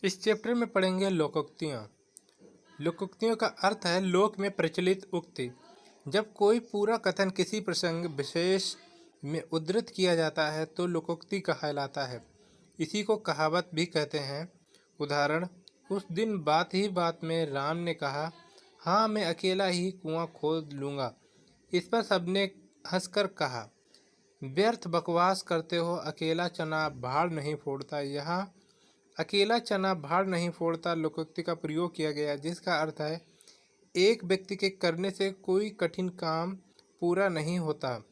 इस चैप्टर में पढ़ेंगे लोकोक्तियाँ। लोकोक्तियों का अर्थ है लोक में प्रचलित उक्ति। जब कोई पूरा कथन किसी प्रसंग विशेष में उद्धृत किया जाता है तो लोकोक्ति कहलाता है। इसी को कहावत भी कहते हैं। उदाहरण, उस दिन बात ही बात में राम ने कहा, हाँ मैं अकेला ही कुआं खोद लूँगा। इस पर सबने हंसकर कहा, व्यर्थ बकवास करते हो, अकेला चना भाड़ नहीं फोड़ता। यहाँ अकेला चना भाड़ नहीं फोड़ता लोकोक्ति का प्रयोग किया गया, जिसका अर्थ है एक व्यक्ति के करने से कोई कठिन काम पूरा नहीं होता।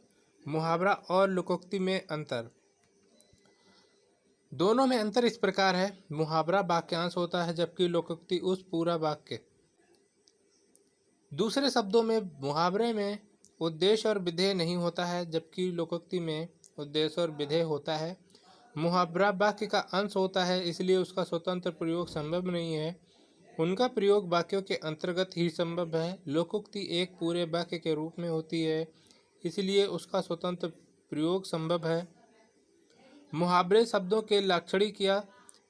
मुहावरा और लोकोक्ति में अंतर। दोनों में अंतर इस प्रकार है, मुहावरा वाक्यांश होता है जबकि लोकोक्ति उस पूरा वाक्य। दूसरे शब्दों में मुहावरे में उद्देश्य और विधेय नहीं होता है जबकि लोकोक्ति में उद्देश्य और विधेय होता है। मुहावरा वाक्य का अंश होता है, इसलिए उसका स्वतंत्र प्रयोग संभव नहीं है। उनका प्रयोग वाक्यों के अंतर्गत ही संभव है। लोकोक्ति एक पूरे वाक्य के रूप में होती है, इसलिए उसका स्वतंत्र प्रयोग संभव है। मुहावरे शब्दों के लाक्षणिक या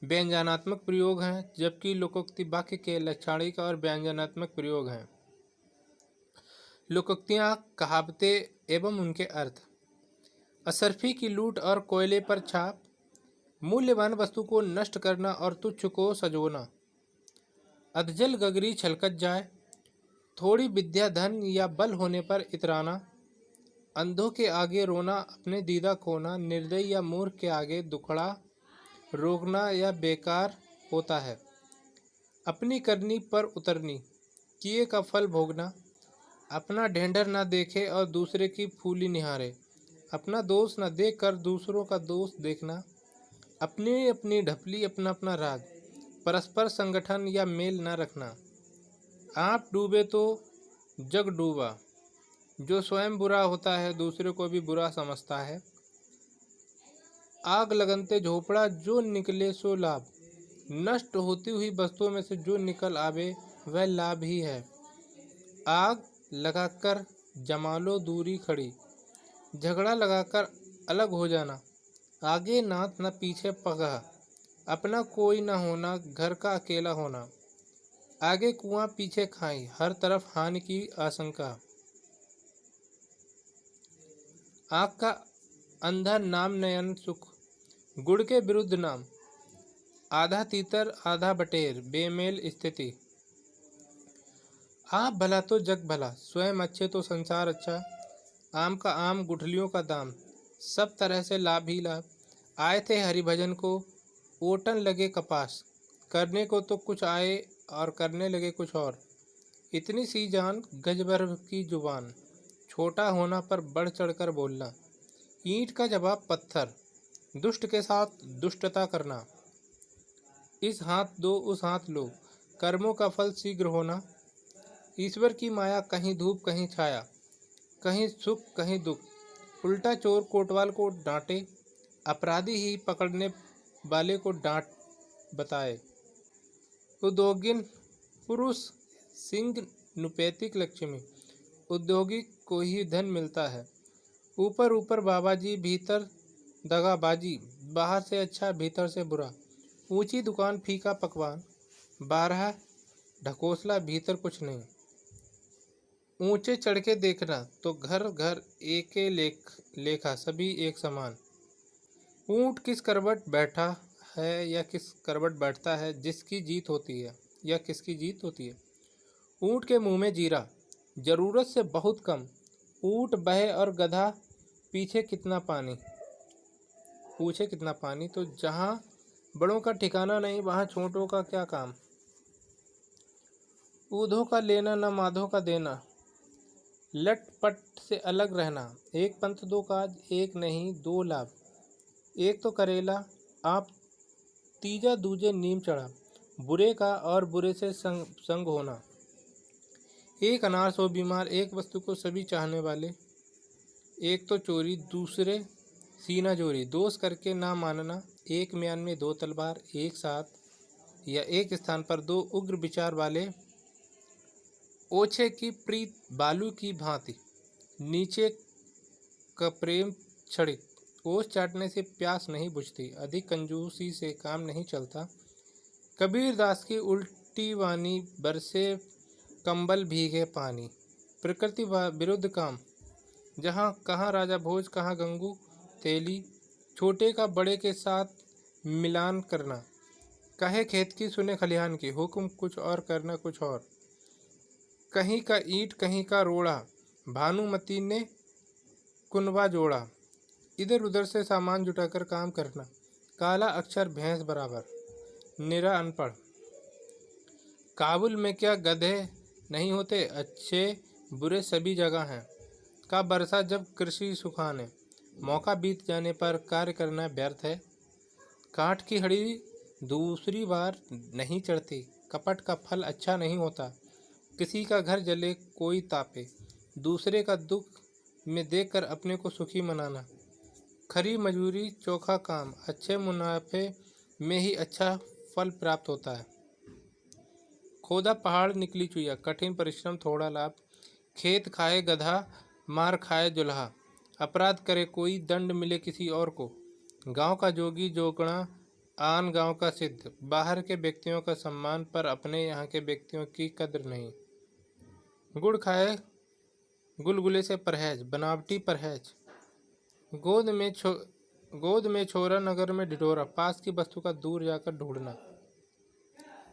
व्यंजनात्मक प्रयोग हैं, जबकि लोकोक्ति वाक्य के लाक्षणिक और व्यंजनात्मक प्रयोग हैं। लोकोक्तियाँ, कहावतें एवं उनके अर्थ। असरफी की लूट और कोयले पर छाप, मूल्यवान वस्तु को नष्ट करना और तुच्छ को सजोना। अधजल गगरी छलकत जाए, थोड़ी विद्या धन या बल होने पर इतराना। अंधों के आगे रोना, अपने दीदा खोना। निर्दयी या मूर्ख के आगे दुखड़ा रोकना या बेकार होता है। अपनी करनी पर उतरनी, किए का फल भोगना। अपना ढेंढर न देखे और दूसरे की फूली निहारे। अपना दोष न देख कर दूसरों का दोष देखना। अपनी अपनी ढपली, अपना अपना राज। परस्पर संगठन या मेल न रखना। आप डूबे तो जग डूबा, जो स्वयं बुरा होता है दूसरे को भी बुरा समझता है। आग लगनते झोपड़ा, जो निकले सो लाभ। नष्ट होती हुई वस्तुओं में से जो निकल आवे वह लाभ ही है। आग लगाकर जमा लो दूरी खड़ी, झगड़ा लगाकर अलग हो जाना। आगे नाथ न पीछे पगह, अपना कोई न होना, घर का अकेला होना। आगे कुआं पीछे खाई, हर तरफ हानि की आशंका। आँख का अंधा नाम नयन सुख, गुड़ के विरुद्ध नाम। आधा तीतर आधा बटेर, बेमेल स्थिति। आप भला तो जग भला, स्वयं अच्छे तो संसार अच्छा। आम का आम, गुठलियों का दाम, सब तरह से लाभ ही लाभ। आए थे हरिभजन को, ओटन लगे कपास। करने को तो कुछ आए और करने लगे कुछ और। इतनी सी जान, गज भर की जुबान। छोटा होना पर बढ़ चढ़कर बोलना। ईंट का जवाब पत्थर, दुष्ट के साथ दुष्टता करना। इस हाथ दो उस हाथ लो, कर्मों का फल शीघ्र होना। ईश्वर की माया, कहीं धूप कहीं छाया, कहीं सुख कहीं दुख। उल्टा चोर कोतवाल को डांटे, अपराधी ही पकड़ने वाले को डांट बताए। उद्योगिन पुरुष, सिंह नुपैतिक लक्ष्मी। उद्योगिक को ही धन मिलता है। ऊपर ऊपर बाबाजी, भीतर दगाबाजी। बाहर से अच्छा भीतर से बुरा। ऊंची दुकान फीका पकवान, बारह ढकोसला भीतर कुछ नहीं। ऊंचे चढ़ के देखना तो घर घर एक लेखा, सभी एक समान। ऊंट किस करवट बैठा है या किस करवट बैठता है, जिसकी जीत होती है या किसकी जीत होती है। ऊंट के मुंह में जीरा, जरूरत से बहुत कम। ऊंट बहे और गधा पीछे कितना पानी, पूछे कितना पानी। तो जहाँ बड़ों का ठिकाना नहीं, वहाँ छोटों का क्या काम। ऊधों का लेना न माधों का देना, लटपट से अलग रहना। एक पंथ दो काज, एक नहीं दो लाभ। एक तो करेला आप, तीजा दूजे नीम चढ़ा। बुरे का और बुरे से संग होना। एक अनार सो बीमार, एक वस्तु को सभी चाहने वाले। एक तो चोरी, दूसरे सीना जोरी। दोष करके ना मानना। एक म्यान में दो तलवार, एक साथ या एक स्थान पर दो उग्र विचार वाले। ओछे की प्रीत बालू की भांति, नीचे का प्रेम क्षणिक। ओस चाटने से प्यास नहीं बुझती, अधिक कंजूसी से काम नहीं चलता। कबीर दास की उल्टी वाणी, बरसे कंबल भीगे पानी। प्रकृति विरुद्ध काम, जहाँ कहाँ राजा भोज, कहाँ गंगू तेली। छोटे का बड़े के साथ मिलान करना, कहे खेत की सुने खलिहान की, हुक्म कुछ और करना कुछ और। कहीं का ईंट कहीं का रोड़ा, भानुमती ने कुनबा जोड़ा। इधर उधर से सामान जुटाकर काम करना, काला अक्षर भैंस बराबर, निरा अनपढ़। काबुल में क्या गधे नहीं होते, अच्छे बुरे सभी जगह हैं। का बरसा जब कृषि सुखाने, मौका बीत जाने पर कार्य करना व्यर्थ है। काठ की हड़ी दूसरी बार नहीं चढ़ती, कपट का फल अच्छा नहीं होता। किसी का घर जले कोई तापे, दूसरे का दुख में देखकर अपने को सुखी मनाना। खरी मजूरी चोखा काम, अच्छे मुनाफे में ही अच्छा फल प्राप्त होता है। खोदा पहाड़ निकली चुईया, कठिन परिश्रम थोड़ा लाभ। खेत खाए गधा, मार खाए जुल्हा। अपराध करे कोई, दंड मिले किसी और को। गांव का जोगी जोगणा, आन गांव का सिद्ध। बाहर के व्यक्तियों का सम्मान, पर अपने यहाँ के व्यक्तियों की कद्र नहीं। गुड़ खाए गुलगुले से परहेज, बनावटी परहेज। गोद में छोरा, नगर में ढिढोरा। पास की वस्तु का दूर जाकर ढूंढना।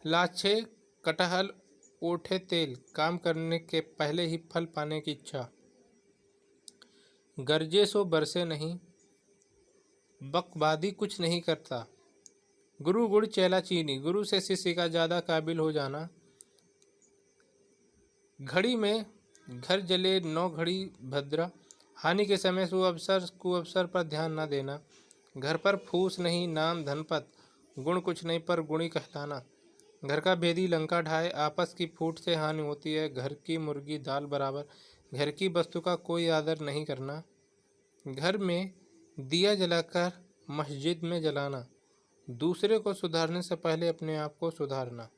लाछे कटहल ओठे तेल, काम करने के पहले ही फल पाने की इच्छा। गरजे सो बरसे नहीं, बकवादी कुछ नहीं करता। गुरु गुड़ चेला चीनी, गुरु से शिष्य का ज़्यादा काबिल हो जाना। घड़ी में घर जले 9 घड़ी भद्रा, हानि के समय कुअवसर पर ध्यान न देना। घर पर फूस नहीं, नाम धनपत, गुण कुछ नहीं पर गुणी कहलाना। घर का भेदी लंका ढाए, आपस की फूट से हानि होती है। घर की मुर्गी दाल बराबर, घर की वस्तु का कोई आदर नहीं करना। घर में दिया जलाकर मस्जिद में जलाना, दूसरे को सुधारने से पहले अपने आप को सुधारना।